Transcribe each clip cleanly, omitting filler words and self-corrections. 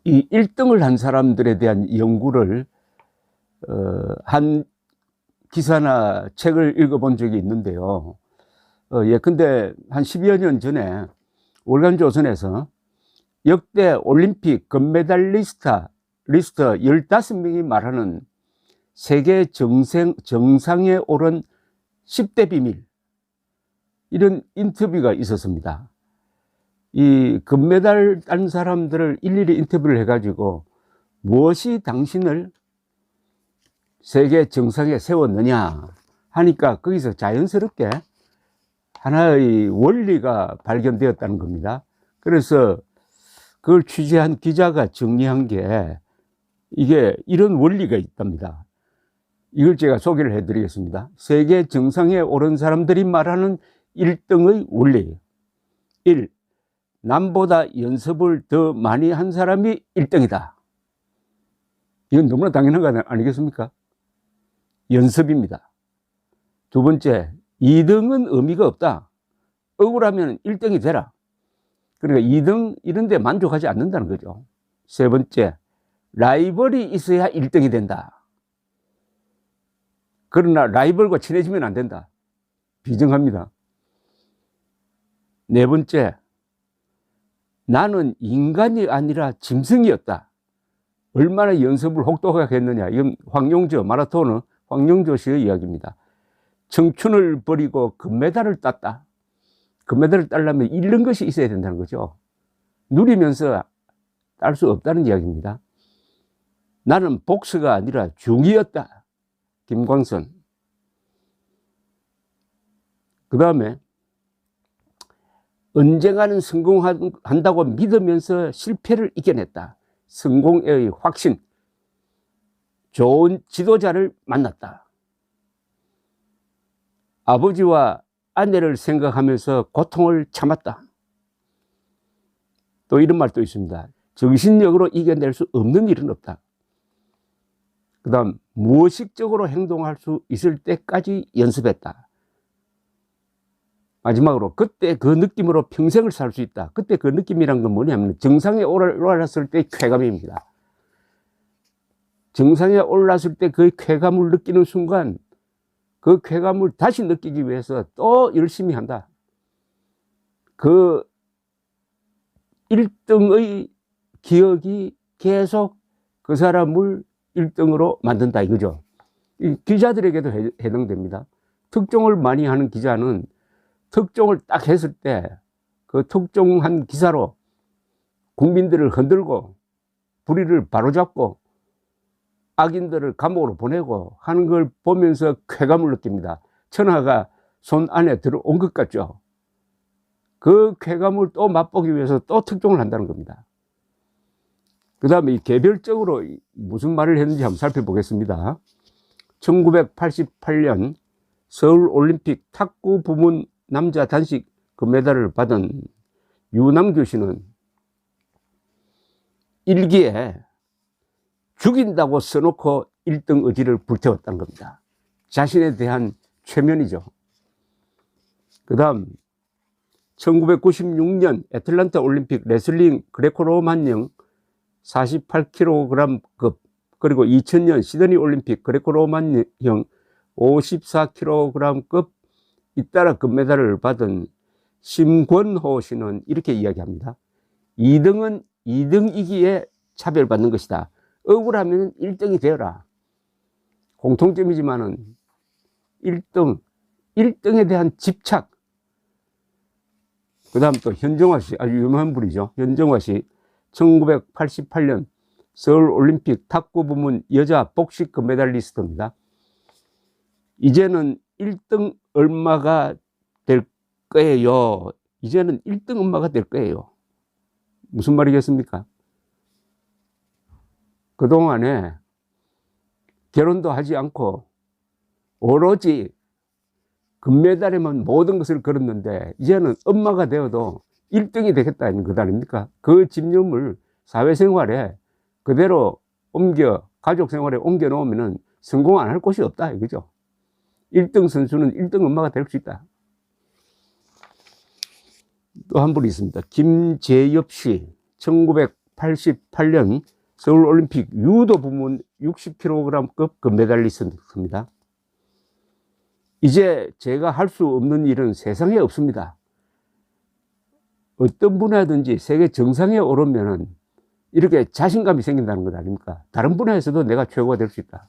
이 1등을 한 사람들에 대한 연구를 한 기사나 책을 읽어본 적이 있는데요. 근데 한 10여 년 전에 월간조선에서 역대 올림픽 금메달리스트 15명이 말하는 세계 정상에 오른 10대 비밀, 이런 인터뷰가 있었습니다. 이 금메달 딴 사람들을 일일이 인터뷰를 해가지고 무엇이 당신을 세계 정상에 세웠느냐 하니까 거기서 자연스럽게 하나의 원리가 발견되었다는 겁니다. 그래서 그걸 취재한 기자가 정리한 게 이게 이런 원리가 있답니다. 이걸 제가 소개를 해드리겠습니다. 세계 정상에 오른 사람들이 말하는 1등의 원리. 1. 남보다 연습을 더 많이 한 사람이 1등이다. 이건 너무나 당연한 거 아니겠습니까? 연습입니다. 두 번째, 2등은 의미가 없다. 억울하면 1등이 되라. 그러니까 2등 이런 데 만족하지 않는다는 거죠. 세 번째, 라이벌이 있어야 1등이 된다. 그러나 라이벌과 친해지면 안 된다. 비정합니다. 네 번째, 나는 인간이 아니라 짐승이었다. 얼마나 연습을 혹독하게 했느냐. 이건 황용조, 마라토너 황용조 씨의 이야기입니다. 청춘을 버리고 금메달을 땄다. 금메달을 따려면 잃는 것이 있어야 된다는 거죠. 누리면서 딸 수 없다는 이야기입니다. 나는 복서가 아니라 중이었다. 김광선. 그 다음에 언젠가는 성공한다고 믿으면서 실패를 이겨냈다. 성공의 확신. 좋은 지도자를 만났다. 아버지와 아내를 생각하면서 고통을 참았다. 또 이런 말도 있습니다. 정신력으로 이겨낼 수 없는 일은 없다. 그 다음, 무의식적으로 행동할 수 있을 때까지 연습했다. 마지막으로, 그때 그 느낌으로 평생을 살 수 있다. 그때 그 느낌이란 건 뭐냐면 정상에 올랐을 때의 쾌감입니다. 정상에 올랐을 때 그 쾌감을 느끼는 순간 그 쾌감을 다시 느끼기 위해서 또 열심히 한다. 그 1등의 기억이 계속 그 사람을 1등으로 만든다 이거죠. 이 기자들에게도 해당됩니다. 특종을 많이 하는 기자는 특종을 딱 했을 때 그 특종한 기사로 국민들을 흔들고 불의를 바로잡고 악인들을 감옥으로 보내고 하는 걸 보면서 쾌감을 느낍니다. 천하가 손 안에 들어온 것 같죠. 그 쾌감을 또 맛보기 위해서 또 특종을 한다는 겁니다. 그 다음에 개별적으로 무슨 말을 했는지 한번 살펴보겠습니다. 1988년 서울올림픽 탁구 부문 남자 단식 금메달을 받은 유남규 씨는 일기에 죽인다고 써놓고 1등 의지를 불태웠다는 겁니다. 자신에 대한 최면이죠. 그 다음 1996년 애틀란타 올림픽 레슬링 그레코로만형 48kg급, 그리고 2000년 시드니 올림픽 그레코로만형 54kg급 잇따라 금메달을 받은 심권호 씨는 이렇게 이야기합니다. 2등은 2등이기에 차별받는 것이다. 억울하면 1등이 되어라. 공통점이지만은 1등에 대한 집착. 그 다음 또 현정화 씨, 아주 유명한 분이죠. 현정화 씨, 1988년 서울올림픽 탁구 부문 여자 복식 금메달리스트입니다. 이제는 1등 엄마가 될 거예요. 이제는 1등 엄마가 될 거예요. 무슨 말이겠습니까? 그동안에 결혼도 하지 않고 오로지 금메달에만 모든 것을 걸었는데 이제는 엄마가 되어도 1등이 되겠다는 것 아닙니까? 그 집념을 사회생활에 그대로 가족 생활에 옮겨 놓으면 성공 안 할 곳이 없다 이거죠. 1등 선수는 1등 엄마가 될 수 있다. 또 한 분이 있습니다. 김재엽 씨, 1988년 서울올림픽 유도 부문 60kg급 금메달리스트입니다. 이제 제가 할 수 없는 일은 세상에 없습니다. 어떤 분야든지 세계 정상에 오르면은 이렇게 자신감이 생긴다는 것 아닙니까? 다른 분야에서도 내가 최고가 될 수 있다.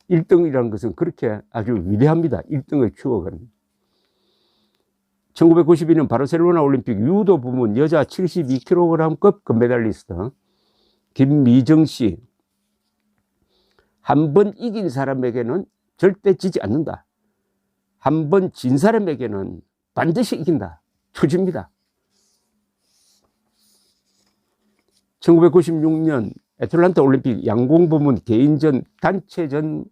1등이라는 것은 그렇게 아주 위대합니다. 1등의 추억은. 1992년 바르셀로나 올림픽 유도 부문 여자 72kg급 금메달리스트 김미정 씨. 한 번 이긴 사람에게는 절대 지지 않는다. 한 번 진 사람에게는 반드시 이긴다. 투지입니다. 1996년 애틀란타 올림픽 양궁 부문 개인전 단체전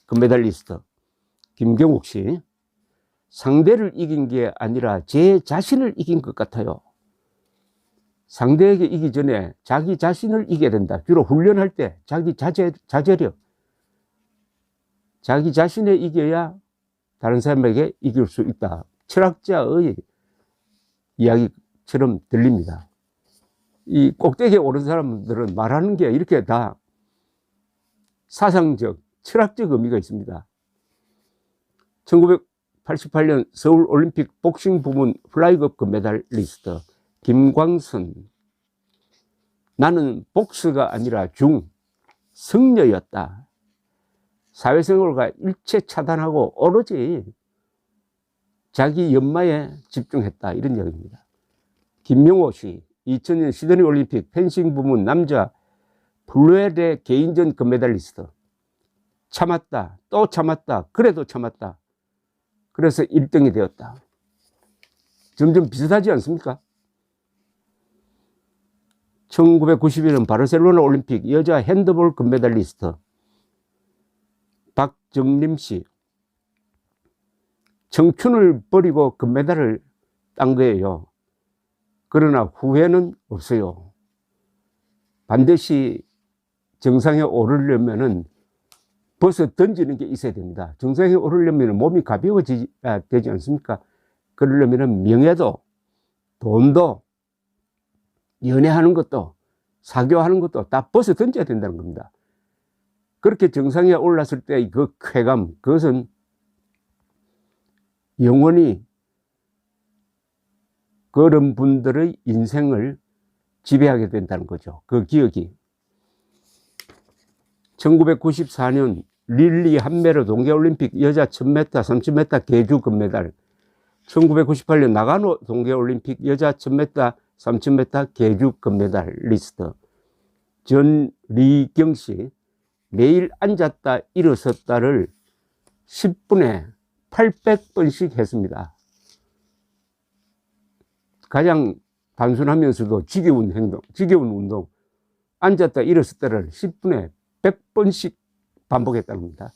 금메달리스트 김경욱 씨. 상대를 이긴 게 아니라 제 자신을 이긴 것 같아요. 상대에게 이기 전에 자기 자신을 이겨야 된다. 주로 훈련할 때 자기 자제력, 자기 자신에 이겨야 다른 사람에게 이길 수 있다. 철학자의 이야기처럼 들립니다. 이 꼭대기에 오른 사람들은 말하는 게 이렇게 다 사상적, 철학적 의미가 있습니다. 1988년 서울올림픽 복싱 부문 플라이급 금메달리스트 김광선. 나는 복스가 아니라 승려였다. 사회생활과 일체 차단하고 오로지 자기 연마에 집중했다. 이런 이야기입니다. 김명호 씨. 2000년 시드니 올림픽 펜싱 부문 남자 블루웰의 개인전 금메달리스트. 참았다. 또 참았다. 그래도 참았다. 그래서 1등이 되었다. 점점 비슷하지 않습니까? 1991년 바르셀로나 올림픽 여자 핸드볼 금메달리스트 박정림 씨. 청춘을 버리고 금메달을 딴 거예요. 그러나 후회는 없어요. 반드시 정상에 오르려면은 벌써 던지는 게 있어야 됩니다. 정상에 오르려면 몸이 가벼워져야 되지 않습니까? 그러려면 명예도, 돈도, 연애하는 것도, 사교하는 것도 다 벌써 던져야 된다는 겁니다. 그렇게 정상에 올랐을 때 그 쾌감, 그것은 영원히 그런 분들의 인생을 지배하게 된다는 거죠. 그 기억이. 1994년 릴리 한메르 동계올림픽 여자 1000m, 3000m 계주 금메달. 1998년 나가노 동계올림픽 여자 1000m, 3000m 계주 금메달리스트 전리경 씨. 매일 앉았다 일어섰다를 10분에 800번씩 했습니다. 가장 단순하면서도 지겨운 행동, 지겨운 운동. 앉았다 일어섰다를 10분에 100번씩 반복했다는 겁니다.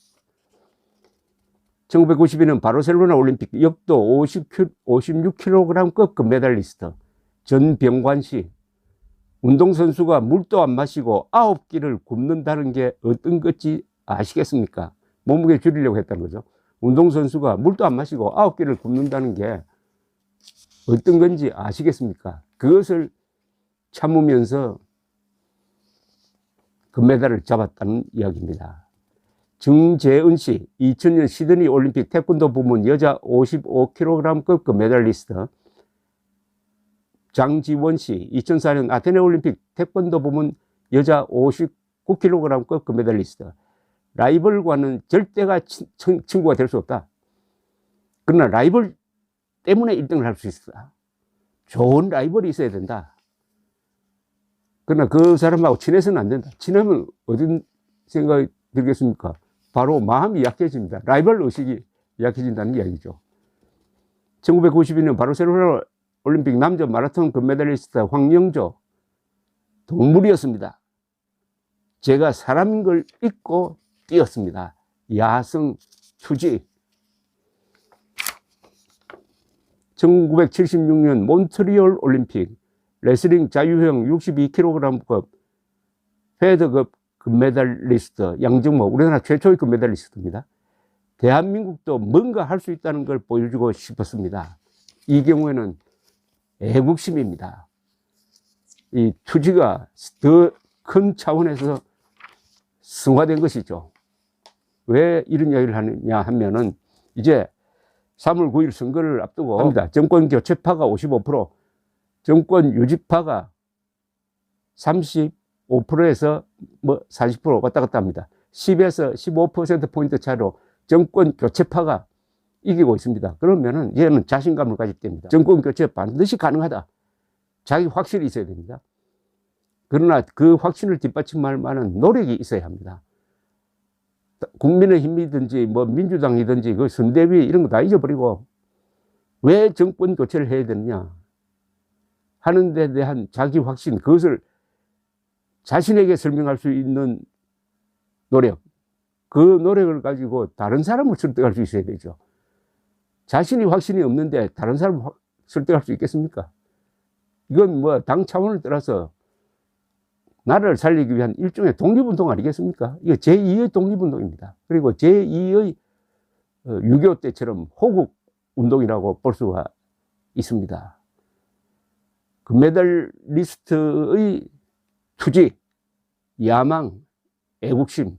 1992년 바르셀로나 올림픽 역도 56kg급 금메달리스트 전병관 씨. 운동선수가 물도 안 마시고 9끼를 굶는다는 게 어떤 건지 아시겠습니까? 몸무게 줄이려고 했다는 거죠. 운동선수가 물도 안 마시고 9끼를 굶는다는 게 어떤 건지 아시겠습니까? 그것을 참으면서 금메달을 잡았다는 이야기입니다. 정재은 씨. 2000년 시드니 올림픽 태권도 부문 여자 55kg급 금메달리스트 장지원 씨. 2004년 아테네 올림픽 태권도 부문 여자 59kg급 금메달리스트. 라이벌과는 절대가 친구가 될 수 없다. 그러나 라이벌 때문에 1등을 할 수 있어. 좋은 라이벌이 있어야 된다. 그러나 그 사람하고 친해서는 안 된다. 친하면 어떤 생각이 들겠습니까? 바로 마음이 약해집니다. 라이벌 의식이 약해진다는 이야기죠. 1992년 바르셀로나 올림픽 남자 마라톤 금메달리스트 황영조. 동물이었습니다. 제가 사람인 걸 잊고 뛰었습니다. 야성 투지. 1976년 몬트리올 올림픽 레슬링 자유형 62kg급 패드급 금메달리스트 양정모. 우리나라 최초의 금메달리스트입니다. 대한민국도 뭔가 할 수 있다는 걸 보여주고 싶었습니다. 이 경우에는 애국심입니다. 이 투지가 더 큰 차원에서 승화된 것이죠. 왜 이런 이야기를 하느냐 하면은 이제 3월 9일 선거를 앞두고 합니다. 정권 교체파가 55%, 정권 유지파가 35%에서 뭐 40% 왔다 갔다 합니다. 10에서 15%포인트 차로 정권 교체파가 이기고 있습니다. 그러면은 얘는 자신감을 가질 때입니다. 정권 교체 반드시 가능하다. 자기 확실히 있어야 됩니다. 그러나 그 확신을 뒷받침할 만한 노력이 있어야 합니다. 국민의힘이든지 뭐 민주당이든지 그 선대위 이런 거 다 잊어버리고 왜 정권 교체를 해야 되느냐 하는 데 대한 자기 확신, 그것을 자신에게 설명할 수 있는 노력, 그 노력을 가지고 다른 사람을 설득할 수 있어야 되죠. 자신이 확신이 없는데 다른 사람을 설득할 수 있겠습니까? 이건 뭐 당 차원을 떠나서 나라를 살리기 위한 일종의 독립운동 아니겠습니까? 이거 제2의 독립운동입니다. 그리고 제2의 6.25 때처럼 호국운동이라고 볼 수가 있습니다. 금메달리스트의 투지, 야망, 애국심,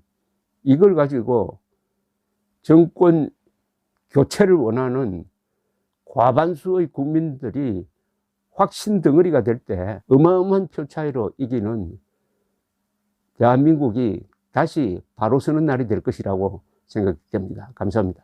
이걸 가지고 정권 교체를 원하는 과반수의 국민들이 확신 덩어리가 될 때 어마어마한 표 차이로 이기는 대한민국이 다시 바로 서는 날이 될 것이라고 생각됩니다. 감사합니다.